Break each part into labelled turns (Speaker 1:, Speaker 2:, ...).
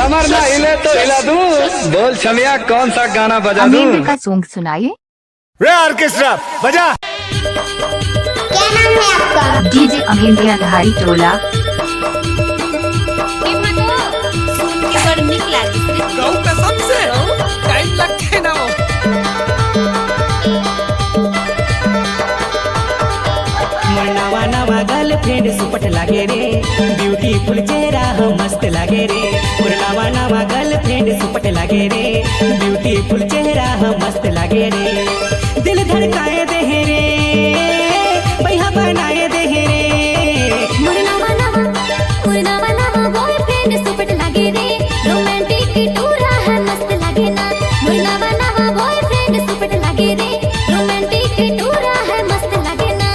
Speaker 1: कमर ना हिले तो हिला दूं। बोल छमिया कौन सा गाना बजा दूं?
Speaker 2: अमेरिका का सॉन्ग सुनाइए।
Speaker 1: रे ऑर्केस्ट्रा बजा।
Speaker 3: क्या नाम है आपका?
Speaker 2: डीजे अमेरिया धारी टोला।
Speaker 4: नवा नवा गर्लफ्रेंड सुपट लागे रे, ब्यूटीफुल चेहरा हम मस्त लागे रे। नवा नवा गर्लफ्रेंड सुपट लागे रे, ब्यूटीफुल चेहरा हम मस्त लागे रे। दिल धड़काए दे रे, पैहा बनाए दे रे।
Speaker 3: नवा नवा बॉयफ्रेंड सुपट लागे रे, रोमांटिक टूरा है मस्त लागे ना। नवा नवा बॉयफ्रेंड सुपट लागे रे, रोमांटिक टूरा है मस्त लागे ना।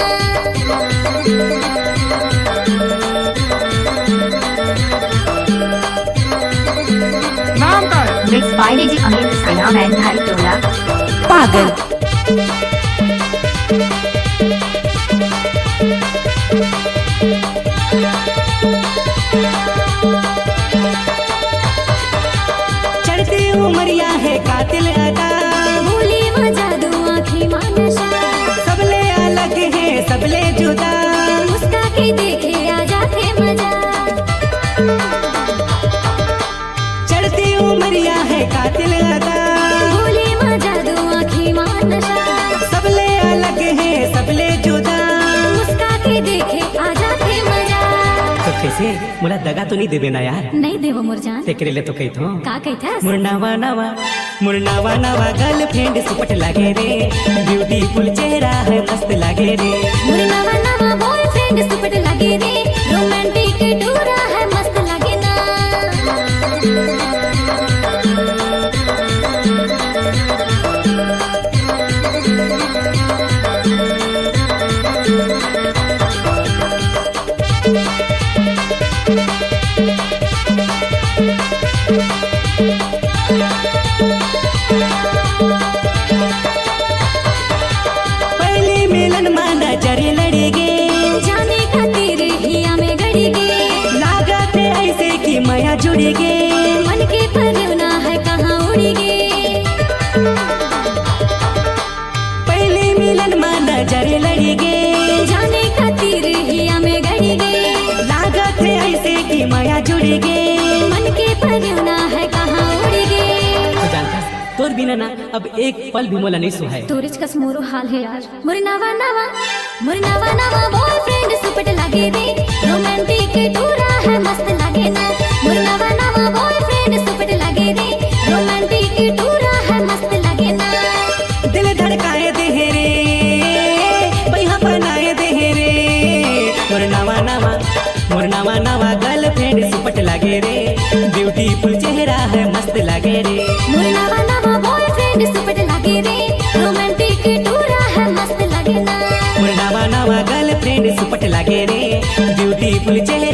Speaker 1: नाम का है?
Speaker 2: मिक्स बाय डीजे अमेरिका सलाम एंड धारी टोला। पागल
Speaker 4: चढ़ती उमरिया है कातिल अदा,
Speaker 3: भूली मजा दो आँखें मां नशा।
Speaker 4: सबले अलग है सबले जुदा,
Speaker 3: मुस्का के देखे आ जाते मजा।
Speaker 4: चढ़ती उमरिया है कातिल अदा,
Speaker 3: भूली मजा दो आँखें मां नशा।
Speaker 4: सबले अलग है सबले जुदा।
Speaker 3: मुस्का के देखे आ जाते मजा।
Speaker 4: तो कैसे मुला दगा तो नहीं देवे ना यार?
Speaker 3: नहीं देवो मुरजान।
Speaker 4: तेरे लिए तो कही थो
Speaker 3: का कहता?
Speaker 4: मुरनावा नवा गर्लफ्रेंड सुपट लागे रे, ब्यूटीफुल चेहरा है मस्त लागे रे।
Speaker 3: नवा नवा बॉयफ्रेंड सुपट लागे रे, रोमांटिक टूरा है मस्त लागे ना।
Speaker 4: पहले मिलन माना जरे लड़ेगे,
Speaker 3: जाने खातिर हिया में गड़ेगे।
Speaker 4: लागत है ऐसे कि माया जुड़ेगे।
Speaker 3: मन के परवना है कहाँ उड़ेगे।
Speaker 4: पहले मिलन माना जरे लड़ेगे,
Speaker 3: जाने खातिर हिया में गड़ेगे।
Speaker 4: लागत है ऐसे कि माया जुड़ेगे।
Speaker 3: मन के परवना है कहाँ उड़ेगे।
Speaker 4: तो जानता तोर बिना ना अब एक पल भी मोला नहीं सुहाए।
Speaker 3: तोरिच कस मोरो हाल है यार। मुरनावा नवा बॉयफ्रेंड सुपट लागे रे, रोमांटिक टूरा है मस्त लागे ना। मुरनावा नवा बॉयफ्रेंड सुपट लागे रे, रोमांटिक टूरा है मस्त लागे ना।
Speaker 4: दिल धड़काए दे रे, पैहा बनाए दे रे। मोर नवा गर्लफ्रेंड सुपट लागे रे, ब्यूटीफुल चेहरा है मस्त लागे रे।
Speaker 3: मुरनावा नवा बॉयफ्रेंड सुपट लागे रे, रोमांटिक टूरा है मस्त लागे ना।
Speaker 4: नवा गर्लफ्रेंड सुपट लागे रे, ब्यूटीफुल चेहरा